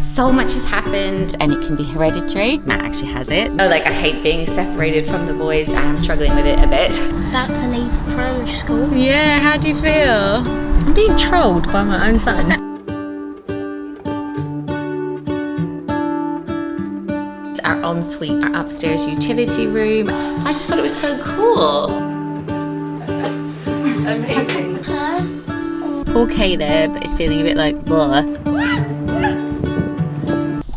So much has happened and it can be hereditary. Matt actually has it. Oh, like I hate being separated from the boys. I am struggling with it a bit. About to leave primary school. Yeah, how do you feel? I'm being trolled by my own son. Our ensuite, our upstairs utility room. I just thought it was so cool. Amazing. Poor Caleb is feeling a bit like blah.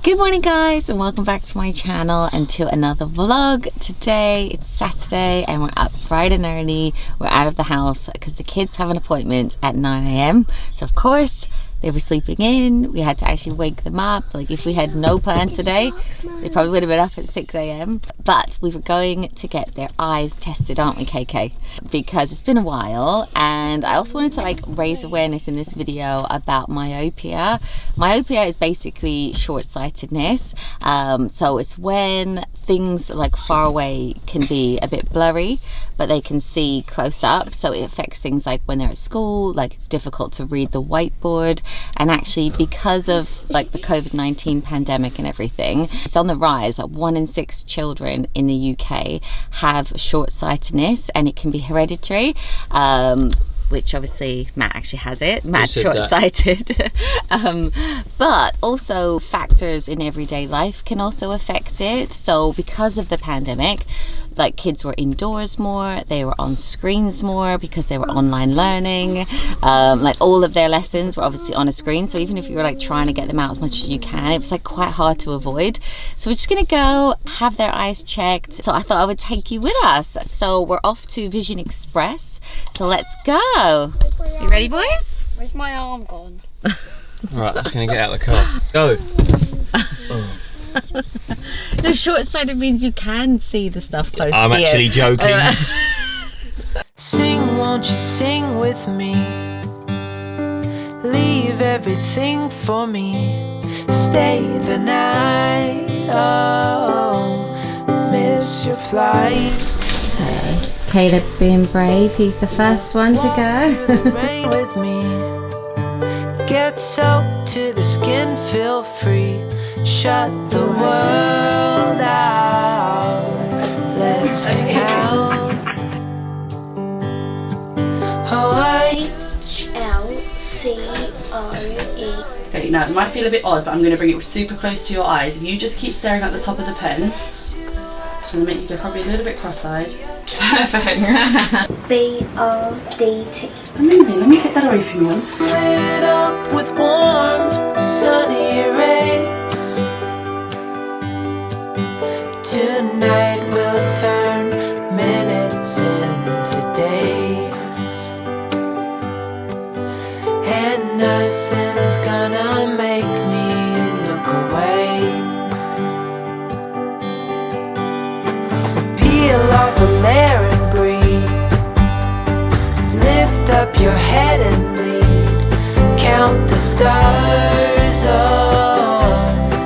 Good morning guys and welcome back to my channel and to another vlog. Today it's Saturday and we're up bright and early. We're out of the house because the kids have an appointment at 9 AM. So of course they were sleeping in. We had to actually wake them up. Like if we had no plans today, they probably would have been up at 6 AM. But we were going to get their eyes tested, aren't we, KK? Because it's been a while, and I also wanted to like raise awareness in this video about myopia. Myopia is basically short-sightedness. So it's when things like far away can be a bit blurry, but they can see close up. So it affects things like when they're at school, like it's difficult to read the whiteboard. And actually because of like the COVID-19 pandemic and everything, it's on the rise. Like 1 in 6 children in the UK have short-sightedness, and it can be hereditary. Which obviously Matt actually has it. Matt's short-sighted. But also factors in everyday life can also affect it. So because of the pandemic, like kids were indoors more, they were on screens more because they were online learning. Like all of their lessons were obviously on a screen. So even if you were like trying to get them out as much as you can, it was like quite hard to avoid. So we're just gonna go have their eyes checked. So I thought I would take you with us. So we're off to Vision Express. So let's go. You ready, boys? Where's my arm gone? Right, I'm just gonna get out of the car. Go. Oh. No, short-sighted means you can see the stuff close to you. I'm actually joking. Sing, won't you sing with me? Leave everything for me. Stay the night. Oh, miss your flight. Okay. Caleb's being brave. He's the first one to go. Rain with me. Get soaked to the skin, feel free. Shut the world out. Let's hang out. Hawaii. HLCOE. Okay, now it might feel a bit odd, but I'm going to bring it super close to your eyes. If you just keep staring at the top of the pen, it's going to make you go probably a little bit cross-eyed. Perfect. BRDT. Amazing, let me take that away from you. Lit up with warm, sunny rays. Tonight we'll turn minutes into days, and nothing's gonna make me look away. Peel off a layer and breathe. Lift up your head and lead. Count the stars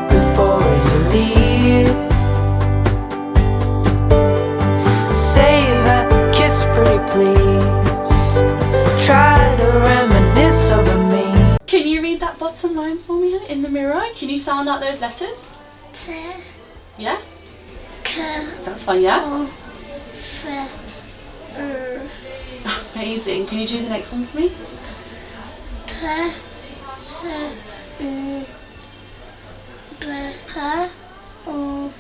before you leave. Save a kiss, pretty please. Try to reminisce over me. Can you read that bottom line for me in the mirror? Can you sound out those letters? T. Yeah? K. That's fine, yeah? O. F. Amazing. Can you do the next one for me? P. S. U. B. H. O.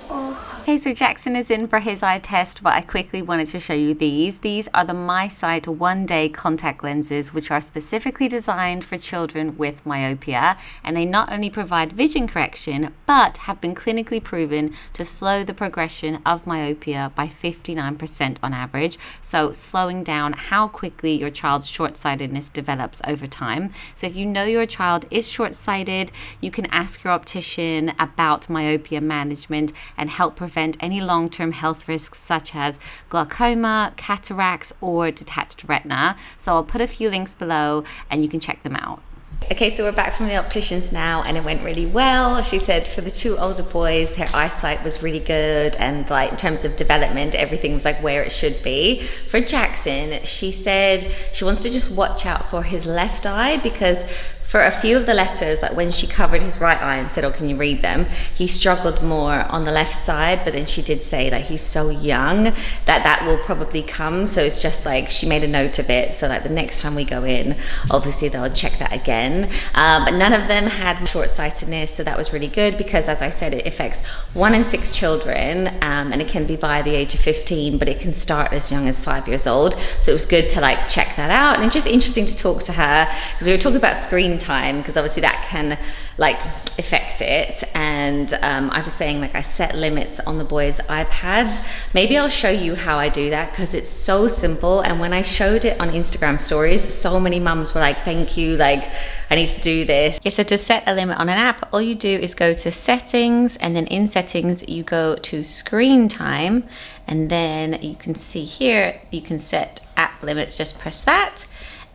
O. Okay, so Jackson is in for his eye test, but I quickly wanted to show you these. These are the MySight one-day contact lenses, which are specifically designed for children with myopia, and they not only provide vision correction, but have been clinically proven to slow the progression of myopia by 59% on average, so slowing down how quickly your child's short-sightedness develops over time. So if you know your child is short-sighted, you can ask your optician about myopia management and help prevent any long-term health risks such as glaucoma, cataracts, or detached retina. So I'll put a few links below and you can check them out. Okay, so we're back from the opticians now and it went really well. She said for the 2 older boys, their eyesight was really good, and like in terms of development, everything was like where it should be. For Jackson, she said she wants to just watch out for his left eye because for a few of the letters, like when she covered his right eye and said, oh, can you read them? He struggled more on the left side, but then she did say that he's so young that will probably come. So it's just like, she made a note of it. So like the next time we go in, obviously they'll check that again. But none of them had short-sightedness. So that was really good because, as I said, it affects 1 in 6 children, and it can be by the age of 15, but it can start as young as 5 years old. So it was good to like check that out, and it's just interesting to talk to her because we were talking about screen time, because obviously that can like affect it. And I was saying, like, I set limits on the boys' iPads. Maybe I'll show you how I do that because it's so simple. And when I showed it on Instagram stories, so many mums were like, thank you, like I need to do this. Okay, so to set a limit on an app, all you do is go to settings, and then in settings you go to screen time, and then you can see here you can set app limits. Just press that.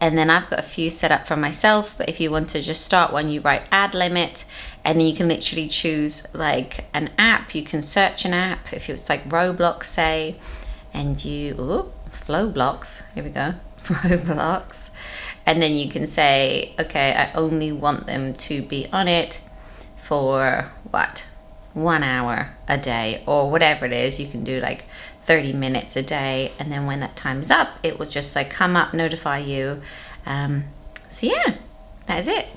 And then I've got a few set up for myself, but if you want to just start one, you write add limit, and then you can literally choose like an app. You can search an app, if it's like Roblox, say, and you, Flowblocks, here we go, Roblox. And then you can say, okay, I only want them to be on it for what, 1 hour a day, or whatever it is. You can do like 30 minutes a day, and then when that time is up, it will just like come up, notify you. So yeah, that is it.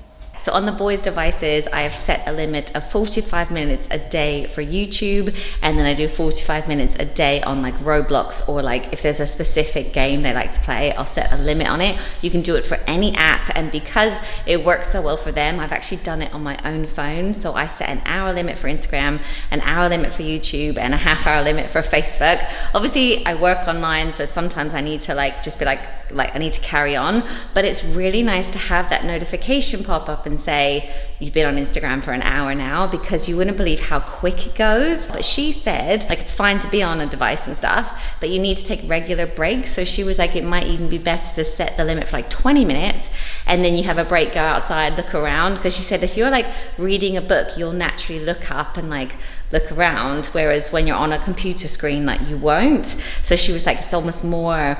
So on the boys' devices, I have set a limit of 45 minutes a day for YouTube, and then I do 45 minutes a day on like Roblox, or like if there's a specific game they like to play, I'll set a limit on it. You can do it for any app, and because it works so well for them, I've actually done it on my own phone. So I set an hour limit for Instagram, an hour limit for YouTube, and a half-hour limit for Facebook. Obviously I work online, so sometimes I need to like just be like I need to carry on, but it's really nice to have that notification pop up and say you've been on Instagram for an hour now, because you wouldn't believe how quick it goes. But she said like it's fine to be on a device and stuff, but you need to take regular breaks. So she was like, it might even be better to set the limit for like 20 minutes, and then you have a break, go outside, look around, because she said if you're like reading a book, you'll naturally look up and like look around, whereas when you're on a computer screen, like you won't. So she was like, it's almost more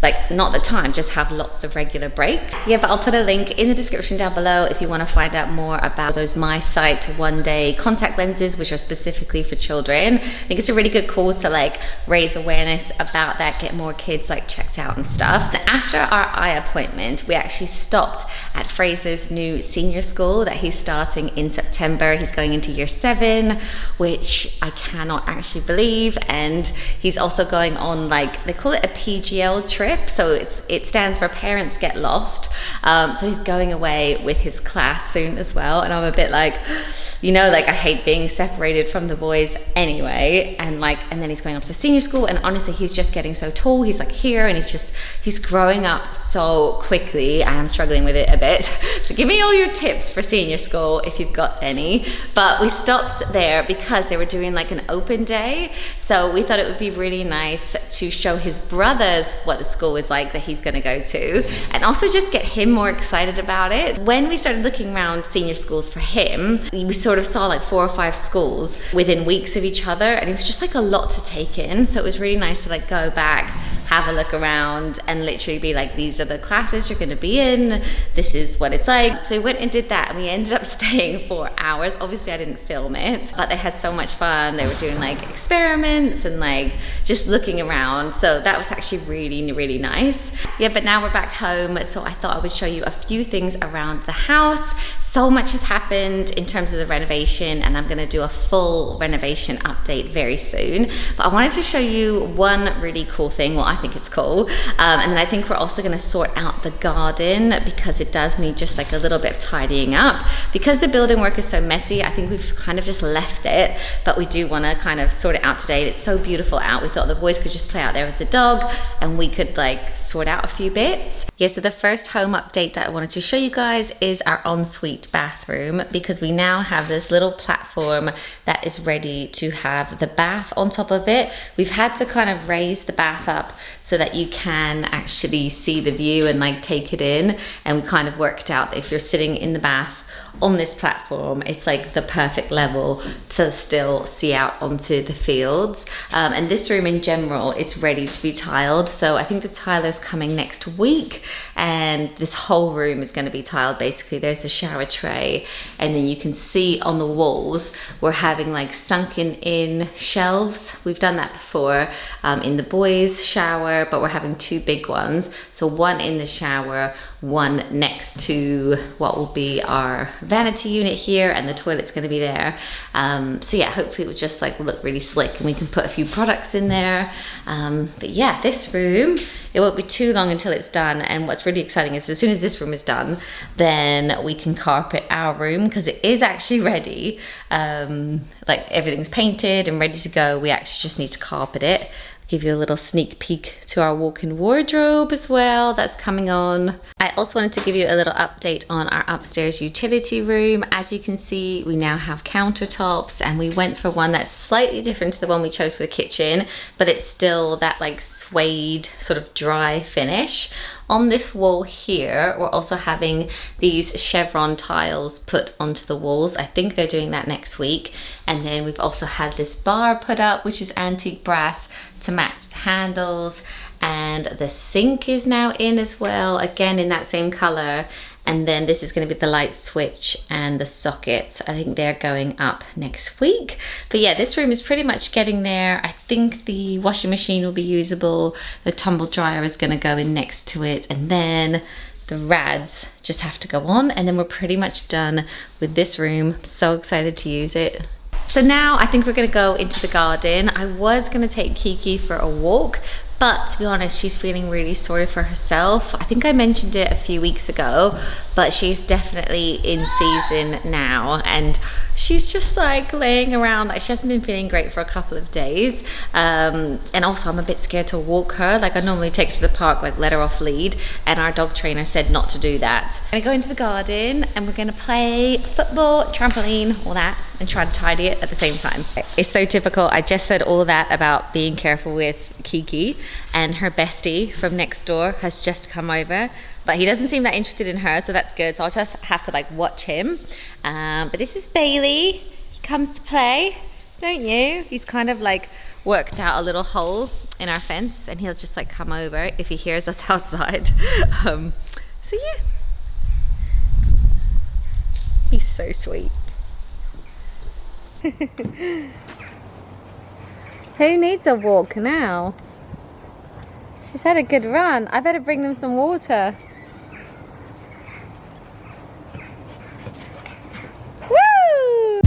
like not the time, just have lots of regular breaks. Yeah, but I'll put a link in the description down below if you want to find out more about those My Sight 1-day contact lenses, which are specifically for children. I think it's a really good cause to like raise awareness about that, get more kids like checked out and stuff. And after our eye appointment, we actually stopped at Fraser's new senior school that he's starting in September. He's going into year 7, which I cannot actually believe. And he's also going on like, they call it a PGL trip. So it stands for Parents Get Lost. So he's going away with his class soon as well. And I'm a bit like, you know, like I hate being separated from the boys anyway. And then he's going off to senior school. And honestly, he's just getting so tall. He's like here, and he's growing up so quickly. I am struggling with it a bit. So give me all your tips for senior school if you've got any. But we stopped there because they were doing like an open day. So we thought it would be really nice to show his brothers what the school is like that he's going to go to, and also just get him more excited about it. When we started looking around senior schools for him, we sort of saw like 4 or 5 schools within weeks of each other, and it was just like a lot to take in. So it was really nice to like go back, have a look around, and literally be like, these are the classes you're going to be in, this is what it's like. So we went and did that, and we ended up staying 4 hours. Obviously I didn't film it, but they had so much fun. They were doing like experiments and like just looking around, so that was actually really, really nice. Yeah, but now we're back home, so I thought I would show you a few things around the house. So much has happened in terms of the renovation, and I'm going to do a full renovation update very soon. But I wanted to show you one really cool thing. Well, I think it's cool. And then I think we're also going to sort out the garden, because it does need just like a little bit of tidying up. Because the building work is so messy, I think we've kind of just left it, but we do want to kind of sort it out today. It's so beautiful out. We thought the boys could just play out there with the dog, and we could like sort out a few bits. Yeah, so the first home update that I wanted to show you guys is our ensuite bathroom, because we now have this little platform that is ready to have the bath on top of it. We've had to kind of raise the bath up so that you can actually see the view and like take it in, and we kind of worked out that if you're sitting in the bath on this platform, it's like the perfect level to still see out onto the fields. And this room in general, it's ready to be tiled. So I think the tiler's coming next week, and this whole room is going to be tiled. Basically, there's the shower tray, and then you can see on the walls we're having like sunken in shelves. We've done that before in the boys' shower, but we're having two big ones. So one in the shower, one next to what will be our vanity unit here, and the toilet's going to be there. So yeah, hopefully it will just like look really slick, and we can put a few products in there. But yeah, this room, it won't be too long until it's done. And what's really exciting is as soon as this room is done, then we can carpet our room, because it is actually ready. Like everything's painted and ready to go. We actually just need to carpet it. Give you a little sneak peek to our walk-in wardrobe as well. That's coming on. I also wanted to give you a little update on our upstairs utility room. As you can see, we now have countertops, and we went for one that's slightly different to the one we chose for the kitchen, but it's still that like suede sort of dry finish. On this wall here, we're also having these chevron tiles put onto the walls. I think they're doing that next week. And then we've also had this bar put up, which is antique brass to match the handles. And the sink is now in as well, again in that same color. And then this is going to be the light switch and the sockets. I think they're going up next week. But yeah, this room is pretty much getting there. I think the washing machine will be usable. The tumble dryer is going to go in next to it. And then the rads just have to go on. And then we're pretty much done with this room. So excited to use it. So now I think we're going to go into the garden. I was going to take Kiki for a walk, but to be honest, she's feeling really sorry for herself. I think I mentioned it a few weeks ago, but she's definitely in season now, and she's just like laying around. Like, she hasn't been feeling great for a couple of days. And also I'm a bit scared to walk her. Like, I normally take her to the park, like let her off lead, and our dog trainer said not to do that. I'm gonna go into the garden and we're gonna play football, trampoline, all that, and try to tidy it at the same time. It's so typical. I just said all that about being careful with Kiki, and her bestie from next door has just come over, but he doesn't seem that interested in her, so that's good. So I'll just have to like watch him. But this is Bailey. He comes to play, don't you? He's kind of like worked out a little hole in our fence, and he'll just like come over if he hears us outside. So yeah, he's so sweet. Who needs a walk now? She's had a good run. I better bring them some water. Woo!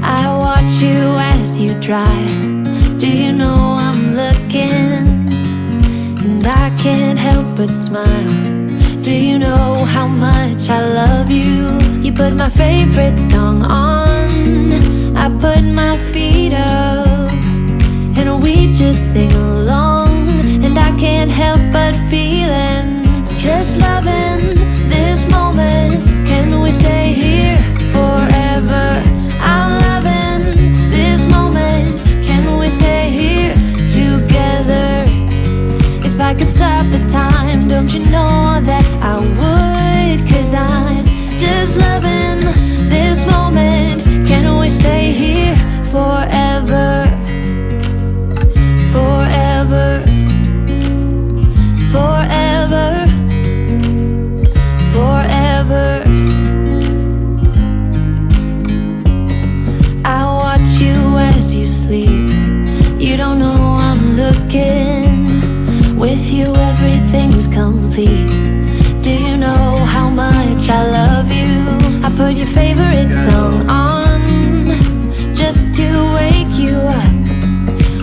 I watch you as you drive. Do you know I'm looking? And I can't help but smile. Do you know how much I love you? You put my favorite song on, I put my feet up, and we just sing along. And I can't help but feeling, just loving this moment. Can we stay here forever? I'm loving this moment. Can we stay here together? If I could stop the time, don't you know that I would? 'Cause I'm just loving this moment. Can we stay here forever? Forever. Forever. Forever. I watch you as you sleep. You don't know I'm looking. With you everything's complete. Do you know how much I love you? I put your favorite song on just to wake you up.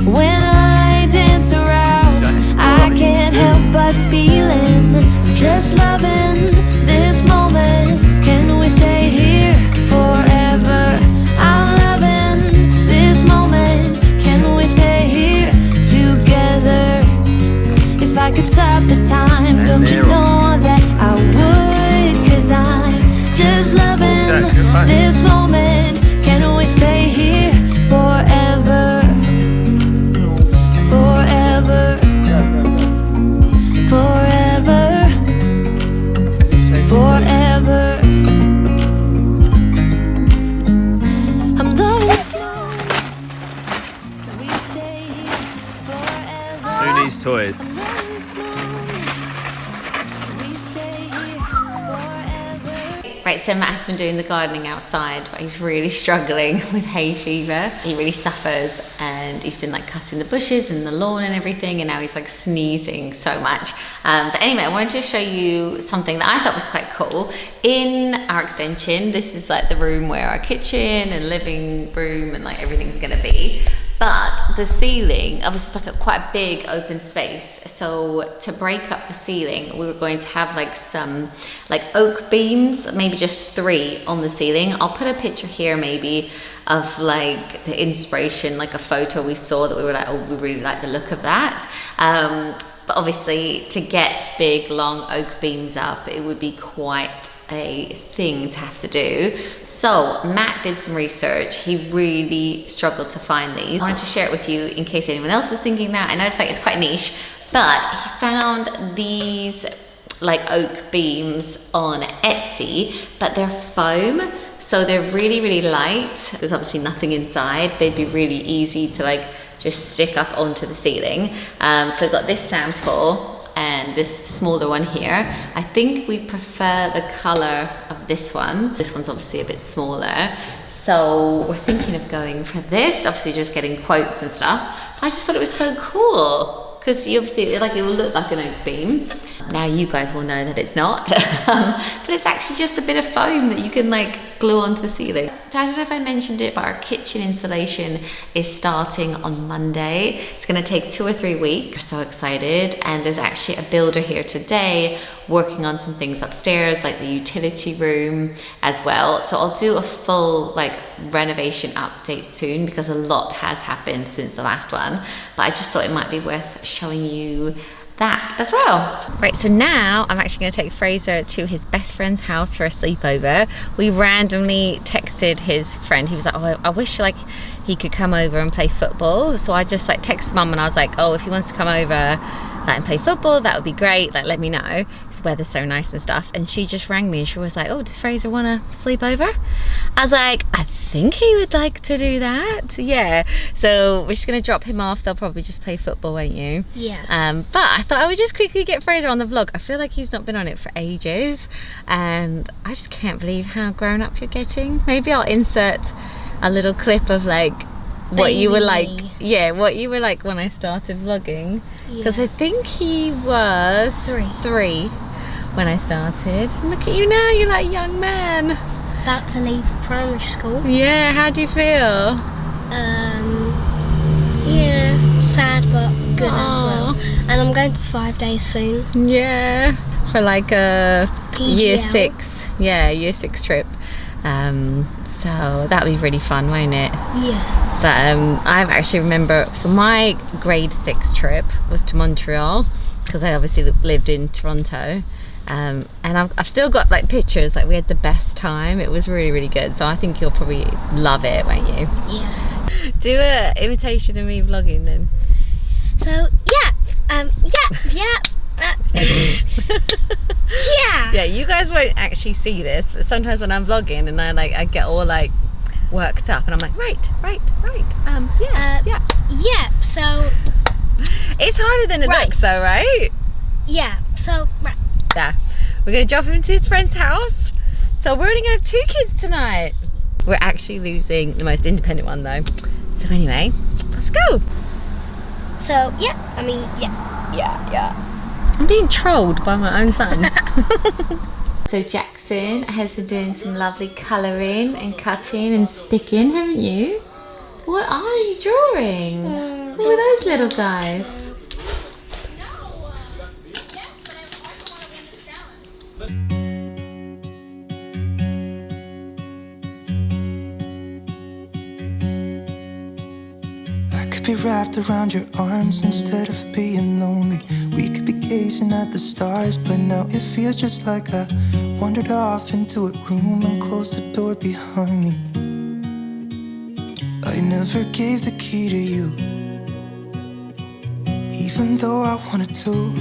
When I dance around, I can't help but feeling, just loving this moment. Can we stay here forever? I'm loving this moment. Can we stay here together? If I could stop the time, don't you know that I would? 'Cause I'm just loving these toys. Right, so Matt has been doing the gardening outside, but he's really struggling with hay fever. He really suffers, and he's been like cutting the bushes and the lawn and everything, and now he's like sneezing so much. But anyway, I wanted to show you something that I thought was quite cool. In our extension, this is like the room where our kitchen and living room and like everything's gonna be. But the ceiling, obviously it's like quite a big open space. So to break up the ceiling, we were going to have like some like oak beams, maybe just 3 on the ceiling. I'll put a picture here maybe of like the inspiration, like a photo we saw that we were like, oh, we really like the look of that. But obviously to get big, long oak beams up, it would be quite a thing to have to do. So Matt did some research. He really struggled to find these. I wanted to share it with you in case anyone else was thinking that. I know it's quite niche, but he found these like oak beams on Etsy, but they're foam. So they're really, really light. There's obviously nothing inside. They'd be really easy to like just stick up onto the ceiling. So I got this sample and this smaller one here. I think we prefer the color of this one. This one's obviously a bit smaller. So we're thinking of going for this, obviously just getting quotes and stuff. I just thought it was so cool because you obviously, like, it will look like an oak beam. Now you guys will know that it's not, but it's actually just a bit of foam that you can like glue onto the ceiling. I don't know if I mentioned it, but our kitchen installation is starting on Monday. It's gonna take 2 or 3 weeks. We're so excited. And there's actually a builder here today working on some things upstairs, like the utility room as well. So I'll do a full like renovation update soon because a lot has happened since the last one. But I just thought it might be worth showing you that as well. Right, so now I'm actually going to take Fraser to his best friend's house for a sleepover. We randomly texted his friend. He was like, oh, I wish like he could come over and play football. So I just like texted mum and I was like, oh, if he wants to come over and play football, that would be great, like let me know. The weather's so nice and stuff. And she just rang me and she was like, oh, does Fraser want to sleep over? I was like, I think he would like to do that. Yeah, so we're just gonna drop him off. They'll probably just play football, won't you? Yeah. But I thought I would just quickly get Fraser on the vlog. I feel like he's not been on it for ages and I just can't believe how grown up you're getting. Maybe I'll insert a little clip of like what you were like, yeah, what you were like when I started vlogging, because I think he was 3 when I started. And look at you now, you're like a young man About to leave primary school. Yeah, how do you feel? Yeah, sad but good as well. And I'm going for 5 days soon. Yeah, for like a PGL. year 6 trip. So that'll be really fun, won't it? Yeah. But I actually remember, so my grade 6 trip was to Montreal because I obviously lived in Toronto, and I've still got like pictures. Like we had the best time. It was really, really good. So I think you'll probably love it, won't you? Yeah. Do a imitation of me vlogging then. So Yeah, you guys won't actually see this, but sometimes when I'm vlogging and I get all like worked up and I'm like, right. So It's harder than it looks though, right? yeah, so right. Yeah, we're gonna drop him to his friend's house. So we're only gonna have 2 kids tonight. We're actually losing the most independent one though. So anyway, let's go. So yeah. I'm being trolled by my own son. So Jackson has been doing some lovely colouring and cutting and sticking, haven't you? What are you drawing? What are those little guys? I could be wrapped around your arms instead of being lonely. We could be gazing at the stars, but now it feels just like I wandered off into a room and closed the door behind me. I never gave the key to you, even though I wanted to.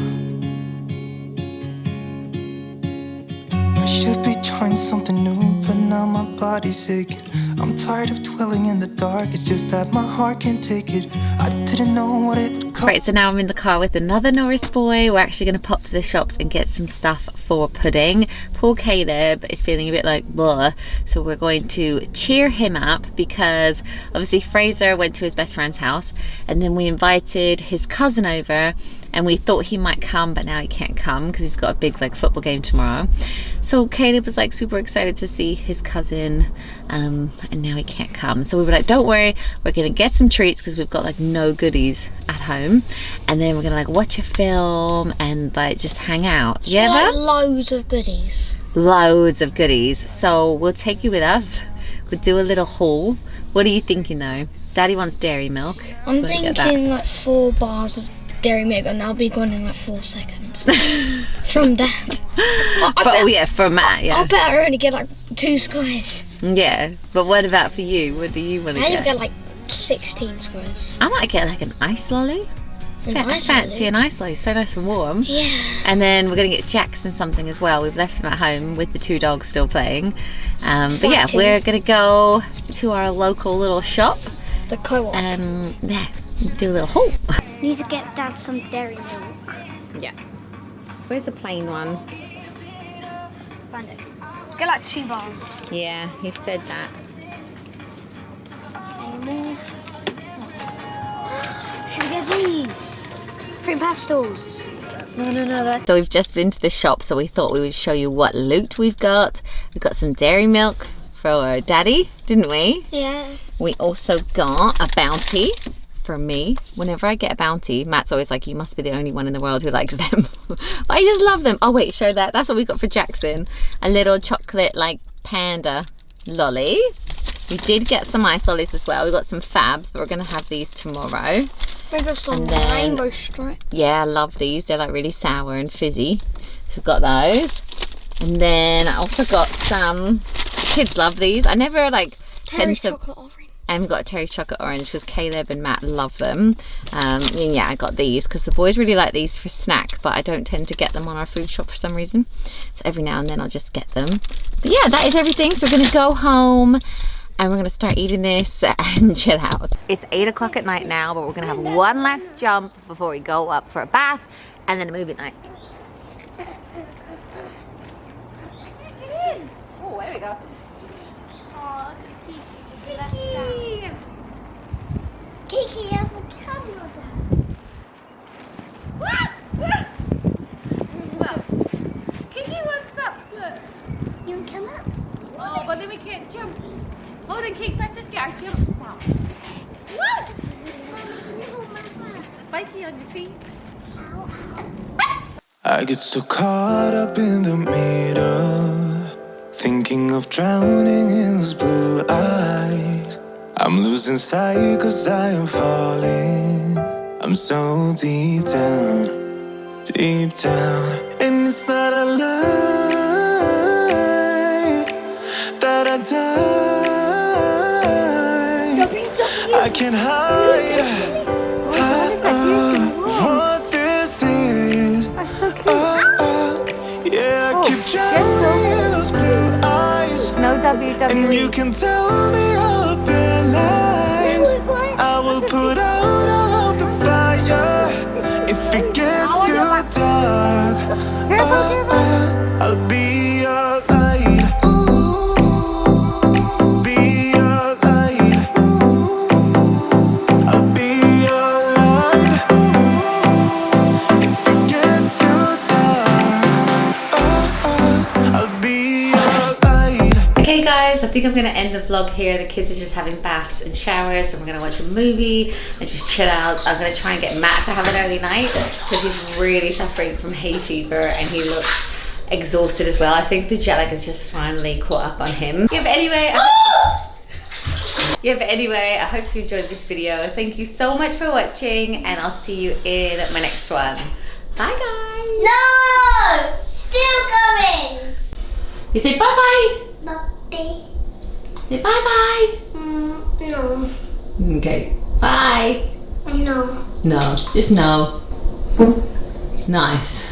I should be trying something new, but now my body's aching. I'm tired of dwelling in the dark, it's just that my heart can't take it. I I didn't know what it would cost. Right, so now I'm in the car with another Norris boy. We're actually going to pop to the shops and get some stuff for pudding. Poor Caleb is feeling a bit like blah, so we're going to cheer him up because obviously Fraser went to his best friend's house and then we invited his cousin over and we thought he might come, but now he can't come because he's got a big like football game tomorrow. So Caleb was like super excited to see his cousin, and now he can't come. So we were like, don't worry, we're gonna get some treats because we've got like no goodies at home, and then we're gonna like watch a film and like just hang out. Yeah, Like loads of goodies. loads of goodies. So we'll take you with us. We'll do a little haul. What are you thinking though? Daddy wants dairy milk. I'm Wanna get that? thinking like 4 bars of dairy milk, and that'll be gone in like 4 seconds. From Dad. Oh yeah, for Matt, yeah. I bet I only get like 2 squares. Yeah, but what about for you? What do you want to I get? get like 16 squares. I might get like an ice lolly. I fancy an ice lolly, so nice and warm. Yeah. And then we're gonna get Jackson something as well. We've left him at home with the 2 dogs still playing. But yeah, Fighting. we're gonna go to our local little shop The co-op. and yeah, do a little haul. Need to get Dad some dairy milk. Yeah. Where's the plain one? Find it. Get like 2 bars. Yeah, he said that. Any more? Should we get these? Fruit pastels. No. So we've just been to the shop, so we thought we would show you what loot we've got. We've got some dairy milk for Daddy, didn't we? Yeah. We also got a bounty for me. Whenever I get a bounty, Matt's always like, you must be the only one in the world who likes them. I just love them. Oh wait, show that. That's what we got for Jackson. A little chocolate like panda lolly. We did get some ice lollies as well. We got some Fabs, but we're gonna have these tomorrow. We got some And then- rainbow stripe. Yeah, I love these. They're like really sour and fizzy. So we've got those. And then I also got some, kids love these. I never like Terry tend to, chocolate orange. and we've got a terry chocolate orange because Caleb and Matt love them. And yeah, I got these because the boys really like these for snack, but I don't tend to get them on our food shop for some reason. So every now and then I'll just get them. But yeah, that is everything. So we're gonna go home and we're gonna start eating this and chill out. It's 8 o'clock at night now, but we're gonna have one last jump before we go up for a bath and then a movie night. Oh, there we go. Kiki has a camera. Well, Kiki, what's up? Look. You can come up. Oh, but then we can't jump. Hold on, Cakes, let's just get our jumps out. Spiky on your feet. I get so caught up in the middle, thinking of drowning in those blue eyes. I'm losing sight 'cause I am falling. I'm so deep down, and it's not a lie that I die. I can't hide what this is. Yeah, I keep drowning in those blue eyes. No WWE. And you can tell me all of your lies. I will put out all of the fire if it gets too dark. I'll be your light. Be your light. I'll be your light. If it gets too dark, I'll be your light. Okay guys, I think I'm gonna end the vlog here. The kids are just having baths and showers and we're gonna watch a movie and just chill out. I'm gonna try and get Matt to have an early night because he's really suffering from hay fever and he looks exhausted as well. I think the jet lag has just finally caught up on him. Yeah, but anyway, I hope you enjoyed this video. Thank you so much for watching and I'll see you in my next one. Bye guys. No! Still going. You say bye-bye. Bye. Say bye-bye. No. Okay, bye. No. No, just no. Nice.